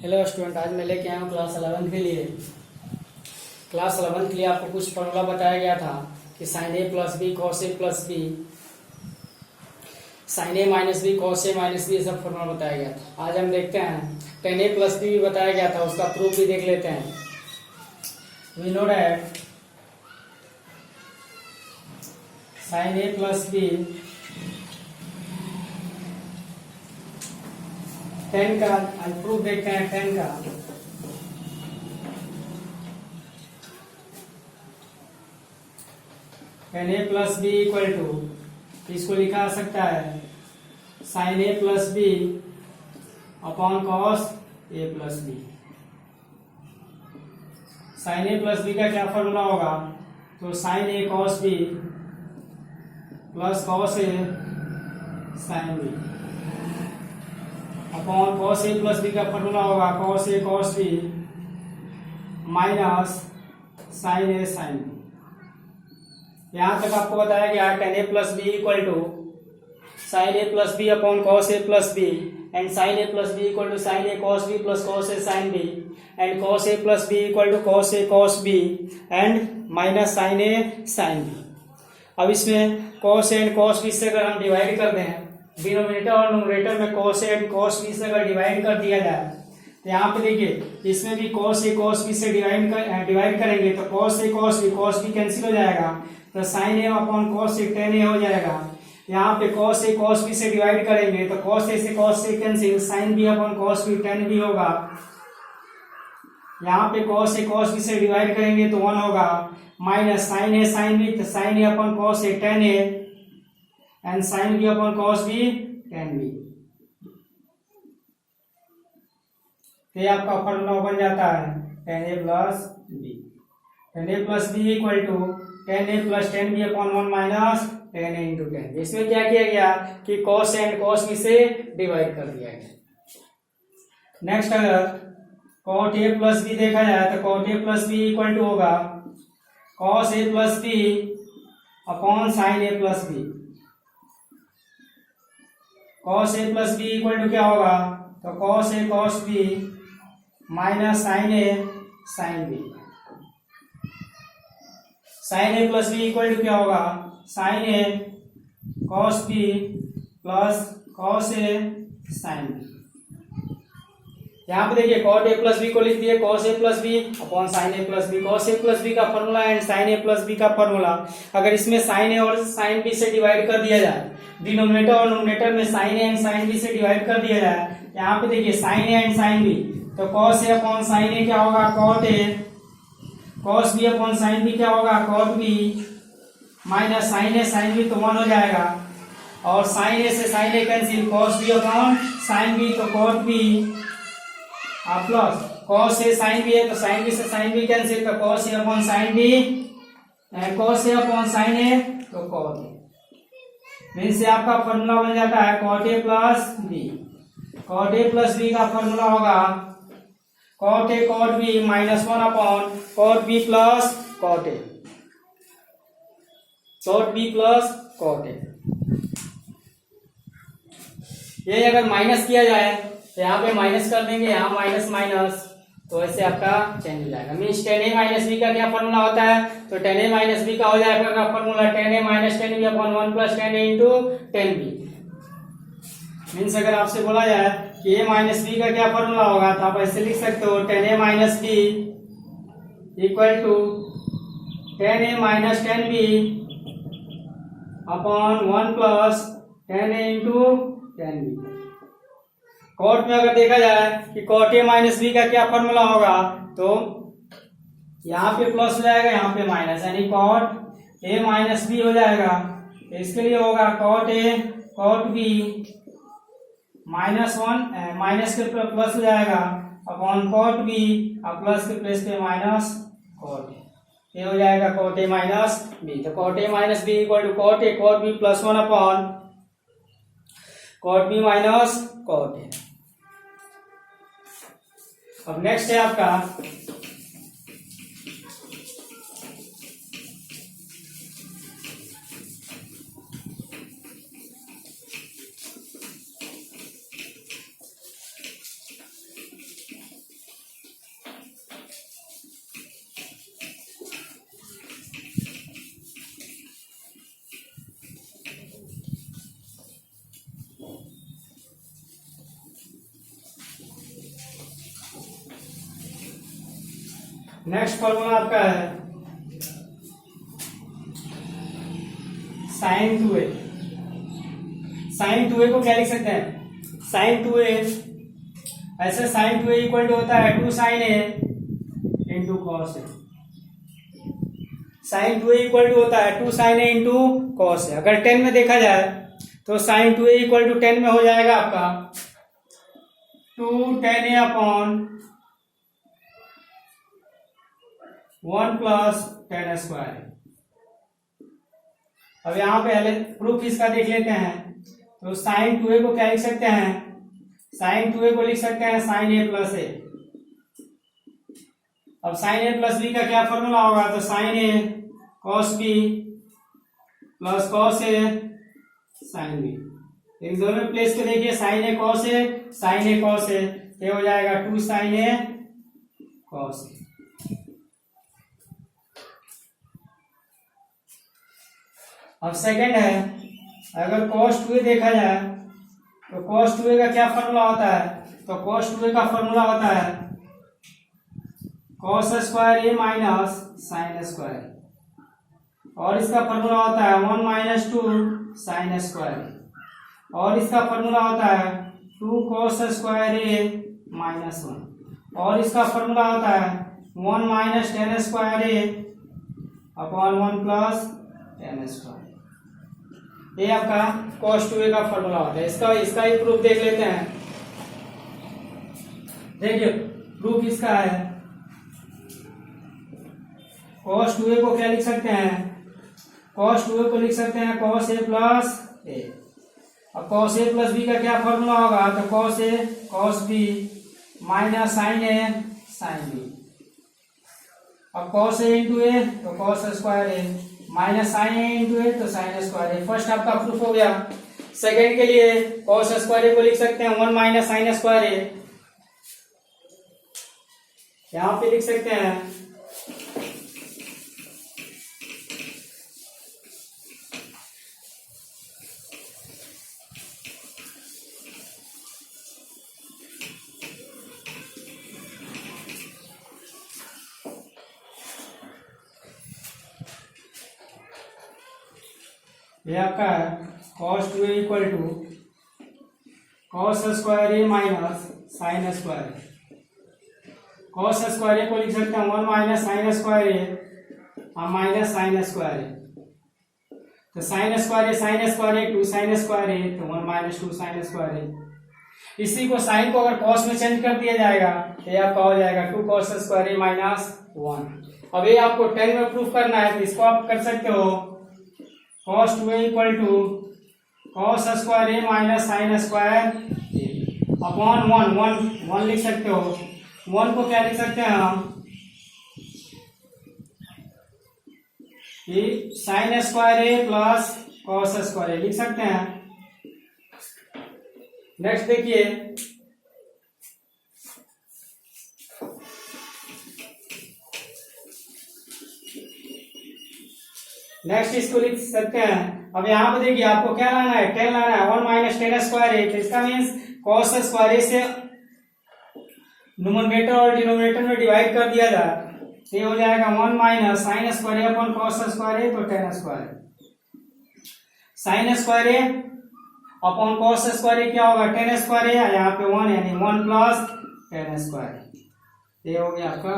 Hello student, आज मैं लेके आया हूँ क्लास 11 के लिए। क्लास 11 के लिए आपको कुछ फॉर्मूला बताया गया था कि sign A plus B cos A plus B, sine A minus B cos A minus B, ये सब फॉर्मूला बताया गया था। आज हम देखते हैं टेन ए प्लस बी भी बताया गया था, उसका प्रूफ भी देख लेते हैं। We know that sine A plus B 10 का आज प्रूफ देखते हैं। 10 का tan A plus B equal to, इसको लिखा जा सकता है sine A plus B upon cos A plus B. Sine A plus B का क्या फॉर्मूला होगा? तो sine A cos B plus cos A sine B upon cos A plus B का फॉर्मूला होगा cos A cos B minus sine A sine B. यहां तक आपको बताया गया tan A plus B equal to sine A plus B upon cos A plus B and sine A plus B equal to sine A cos B plus cos A sine B and cos A plus B equal to cos A cos B and minus sine A sine B. अब इसमें cos A and cos B से अगर हम divide कर दें, denominator और numerator में cos A and cos B से अगर डिवाइड कर दिया जाए तो यहाँ पे देखिए इसमें भी कॉस ए कॉस बी से डिवाइड करेंगे तो कॉस बी कैंसिल हो जाएगा, तो sine A upon cos A tan A हो जाएगा। यहाँ पे कॉस ए कॉस बी से डिवाइड करेंगे तो कॉस ए से cos A cancel, sine B upon cos B tan B होगा। यहाँ पे कॉस ए कॉस बी से डिवाइड करेंगे तो 1 होगा, minus sine A sine B, तो sine A upon cos A tan A and sine B upon cos B tan B. तो ये आपका फॉर्मूला बन जाता है tan A plus B. Tan A plus B equal to tan A plus tan B upon 1 minus tan A into tan. इसमें क्या किया गया कि कॉस एंड कॉस बी से डिवाइड कर दिया गया। नेक्स्ट अगर कॉट ए प्लस बी देखा जाए तो cot A plus B equal to होगा cos A plus B upon sine A plus B. Cos A plus B equal to क्या होगा? तो cos A cos B minus sine A sine B. Sine A plus B equal to क्या होगा? Sine A cos B plus cos A sine B. यहाँ पे देखिए cot A plus B को लिख दिए cos A plus B upon sine A plus B. Cos A plus B का formula and sine A plus B का formula, अगर इसमें साइन ए और साइन बी से डिवाइड कर दिया जाए, डिनोमिनेटर और न्यूमरेटर में sine A and sine B से डिवाइड कर दिया जाए, यहाँ पे देखिए sine A and sine B, तो cos A upon sine A क्या होगा? Cot A, cos B upon sine B क्या होगा? Cot B minus sine A sine B, तो 1 हो जाएगा, और साइन ए से sine A cancel, cos B upon sine B तो cot B plus cos A sine B है तो साइन बी से साइन बी कैंसिल, तो cos A upon sine B and cos A upon sine A तो cot ए। Mean से आपका formula बन जाता है cot A plus B. Cot A plus B का फॉर्मूला होगा cot A cot B minus 1 upon cot B plus cot A, cot B plus cot A. ये अगर माइनस किया जाए तो यहाँ पे माइनस कर देंगे, यहाँ माइनस माइनस, तो ऐसे आपका चेंज हो जाएगा। Means ten A minus B का क्या फॉर्मूला होता है? तो टेन ए माइनस बी का हो जाएगा formula ten A minus ten B upon 1 plus ten A into ten B. Means अगर आपसे बोला जाए कि ए माइनस बी का क्या फॉर्मूला होगा तो आप ऐसे लिख सकते हो tan A minus B equal to tan A minus ten B upon 1 plus ten A into ten B. Cot में अगर देखा जाए कि कॉट ए माइनस बी का क्या फॉर्मूला होगा तो यहाँ पे प्लस हो जाएगा, यहाँ पे माइनस, यानी कॉट ए माइनस बी हो जाएगा। तो इसके लिए होगा cot A cot B minus 1 minus के प्लस हो जाएगा अपॉन कॉट बी और प्लस के प्लेस पे माइनस कॉट ए, ये हो जाएगा कॉट ए माइनस बी। तो cot A minus B equal to cot A cot B plus 1 upon cot B minus cot A. अब नेक्स्ट है आपका नेक्स्ट फॉर्मूला आपका है साइन 2a। साइन 2a को क्या लिख सकते हैं, साइन 2a ऐसे साइन 2a इक्वल टू होता है 2 sine a into cos A. Sine 2a equal to होता है 2 sine a into cos A. अगर 10 में देखा जाए तो साइन 2a इक्वल टू 10 में हो जाएगा आपका 2 tan a upon 1 plus tan square. अब यहाँ पे पहले प्रूफ इसका देख लेते हैं। तो साइन 2a को क्या लिख सकते हैं, साइन 2a को लिख सकते हैं साइन a प्लस ए। अब साइन a प्लस बी का क्या फॉर्मूला होगा, तो sine a cos B plus cos A sine B. इन दोनों प्लेस पे देखिए sine A cos A, sine A cos A, ये हो जाएगा 2 साइन ए कॉस ए। अब सेकंड है, अगर cos 2a देखा जाए तो cos 2a का क्या फॉर्मूला होता है, तो cos 2a का फॉर्मूला होता है cos square a minus sine square, और इसका फॉर्मूला होता है 1 माइनस 2 साइन स्क्वायर, और इसका फॉर्मूला होता है 2 cos स्क्वायर a माइनस 1, और इसका फॉर्मूला होता है 1 minus tan square a upon 1 plus tan square. ये आपका cos 2a का फॉर्मूला होता है। इसका ही प्रूफ देख लेते हैं। देखिए प्रूफ इसका है, cos 2a को क्या लिख सकते हैं, cos 2a को लिख सकते हैं cos a प्लस a। अब cos a प्लस b का क्या फॉर्मूला होगा, तो cos a cos b minus sine a sine b। अब cos a इंटू a तो cos square a minus sine a into a तो साइन स्क्वायर a। फर्स्ट आपका proof हो गया। सेकंड के लिए cos स्क्वायर a को लिख सकते हैं 1 माइनस साइन स्क्वायर a, यहां पे लिख सकते हैं ये आपका है cos 2a equal to cos square a minus sine square. cos square a को लिख सकते हैं 1 माइनस साइन स्क्वायर a और माइनस साइन स्क्वायर a, तो sine square a 2 sine square a तो 1 माइनस 2 साइन स्क्वायर a। इसी को sign को अगर cos में चेंज कर दिया जाएगा तो ये आपका हो जाएगा 2 cos स्क्वायर a माइनस 1। अब ये आपको 10 में प्रूफ करना है, तो इसको आप कर सकते हो cos 2a equal to cos square a minus sine square upon 1 लिख सकते हो। 1 को क्या लिख सकते हैं हम, कि sign square a plus cos square a लिख सकते हैं। नेक्स्ट देखिए, नेक्स्ट इसको लिख सकते हैं। अब यहाँ पे देखिए आपको क्या लाना है, 10 लाना है, 1 माइनस tan स्क्वायर a, तो इसका मीन्स cos स्क्वायर a से न्यूमरेटर और डिनोमिनेटर में डिवाइड कर दिया जाए, तो ये हो जाएगा 1 minus sine square a upon cos square a, तो tan square sine square a upon cos square a क्या होगा, tan स्क्वायर a, यहाँ पे 1 यानी 1 प्लस tan स्क्वायर, ये हो गया आपका।